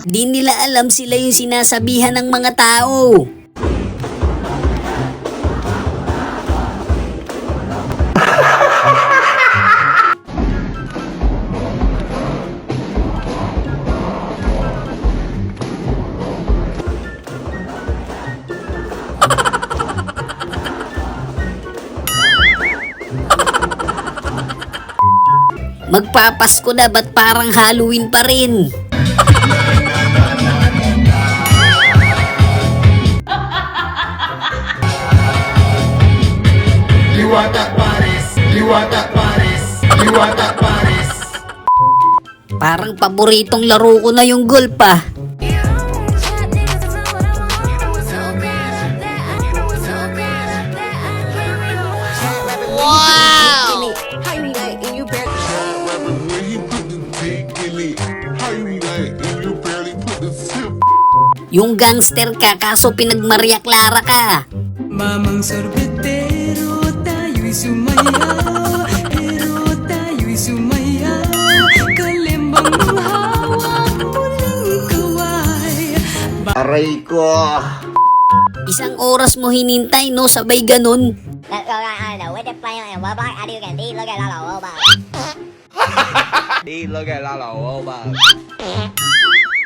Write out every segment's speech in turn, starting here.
Di nila alam sila yung sinasabihan ng mga tao. Magpapasko na, ba't parang Halloween pa rin? Parang paboritong laro ko na yung golf ah. Yung gangster ka, kaso pinag-Maria Clara ka. Mamang sorbetero, tayo'y sumaya. Pero tayo'y sumaya. Kalimbang ng hawak, muling kaway. Aray ko! Isang oras mo hinintay, no? Sabay ganun.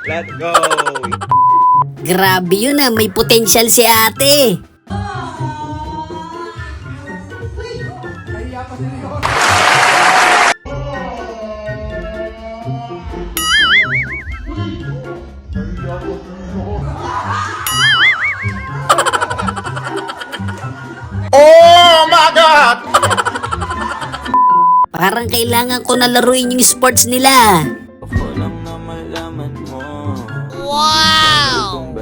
Let's go! Grabe yun ah, may potensyal si ate. Oh my God! Parang kailangan ko na laruin yung sports nila. Wow!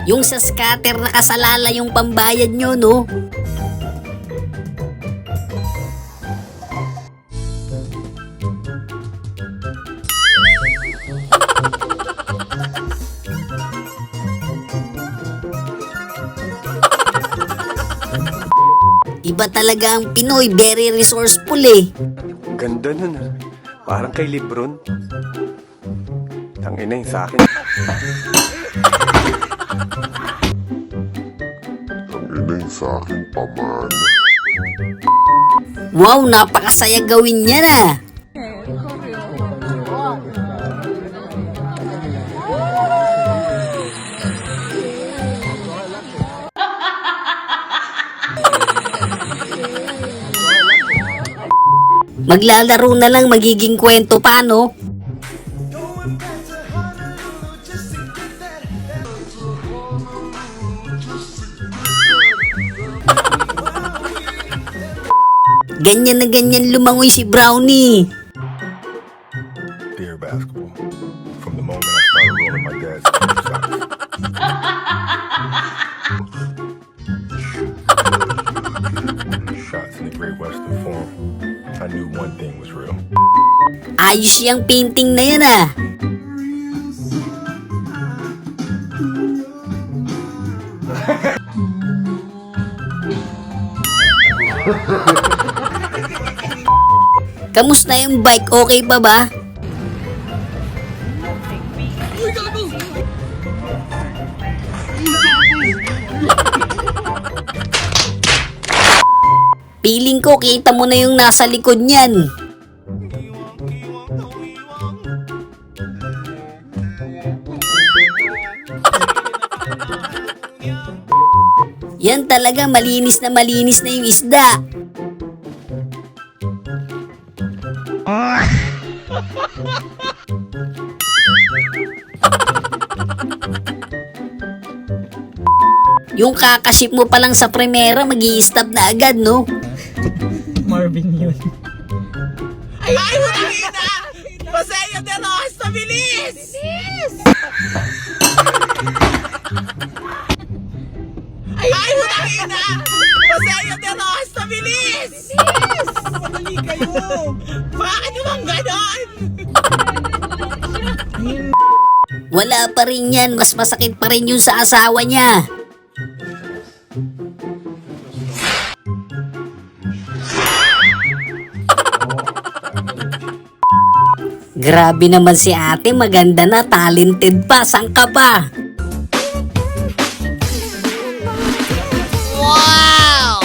Yung sa scatter nakasalala yung pambayad nyo, no? Iba talaga ang Pinoy, very resourceful eh. Ganda nun ah. Parang kay Lebron. Tangina yung sa akin. Tangina yung sa akin paman. Wow, napakasaya gawin niya na. Maglalaro na lang, magiging kwento pa, no? Ganyan na ganyan lumangoy si Brownie. Dear basketball, from the moment I started rolling my dad's shots in the Great Western Forum, I knew one thing was real. Ayos yung painting na yan ah. Kamusta yung bike? Okay pa ba? Feeling ko kita mo na yung nasa likod niyan. Yan talaga, malinis na yung isda. Yung kakaship mo pa lang sa primera, mag-i-stop na agad, no? Marvin yun. Ay, Marina! Paseo de Rosa, bilis! Bilis! Ay, Marina! Paseo de Rosa, bilis! Bilis! Madali kayo! Bakit naman ganon? Wala pa rin yan, mas masakit pa rin yung sa asawa niya. Grabe naman si ate, maganda na, talented pa, saan ka pa? Wow!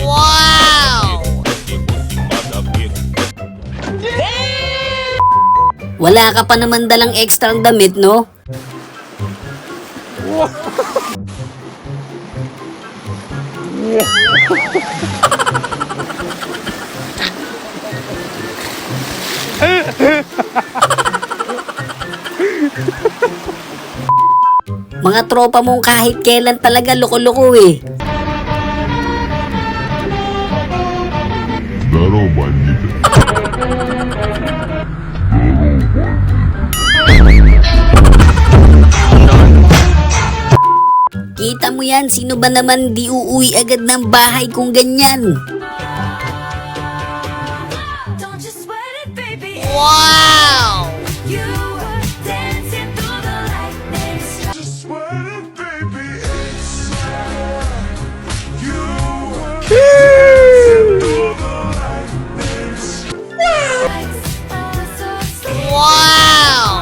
Wow! Wala ka pa naman dalang extra damit, no? Mga tropa mong kahit kailan talaga loko-loko eh. Здорово, бандиты. Kita mo yan, sino ba naman di uuwi agad ng bahay kung ganyan? Wow! Wow!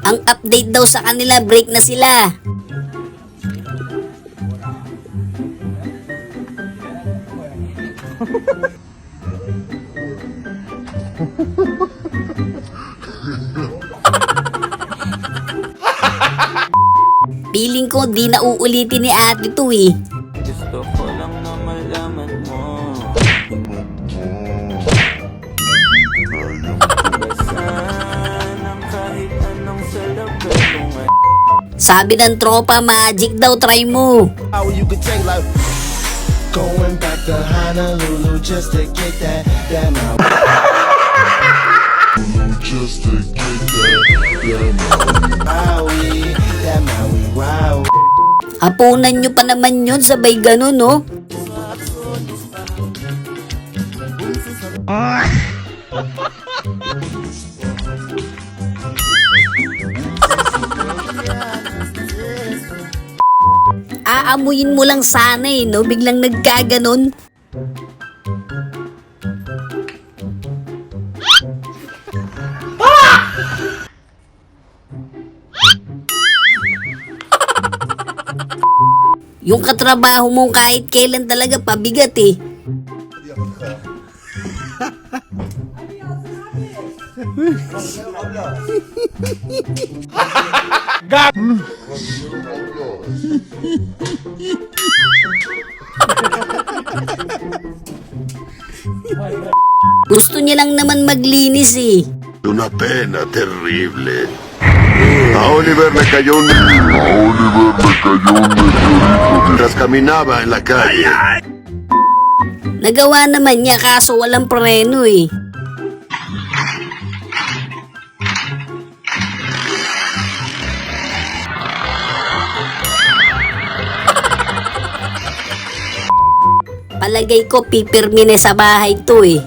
Ang update daw sa kanila, break na sila. Feeling ko di na uulitin ni ate to eh. Gusto ko lang na malaman mo. Basan ang kahit anong salapetong Sabi ng tropa, magic daw, try mo. You could take like going back to Honolulu just to get that Just to get Maui, that Maui, wow. Hapunan nyo pa naman yun, sabay ganun, no? Aamuyin mo lang sana eh, no? Biglang nagkaganon. Yung katrabaho mo kahit kailan talaga pabigat eh. Gusto niya lang naman maglinis eh. Una pena terrible. A Oliver le cayó un meteorito mientras caminaba en la calle. Nagawa naman niya kaso walang preno eh. Palagay ko pipirmi na sa bahay to eh.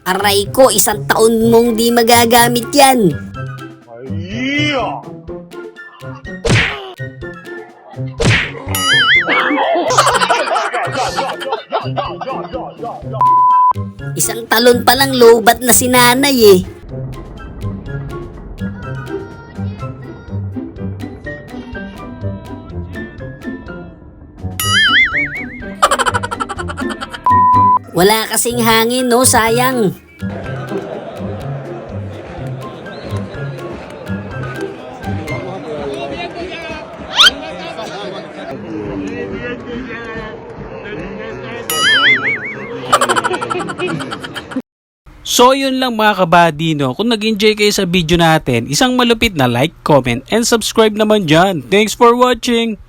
Aray ko, 1 taon mong di magagamit yan. Isang talon pa lang lobat na si nanay eh. Wala kasing hangin, no? Sayang. So yun lang mga kabady, no? Kung nag-enjoy kayo sa video natin, isang malupit na like, comment, and subscribe naman dyan. Thanks for watching!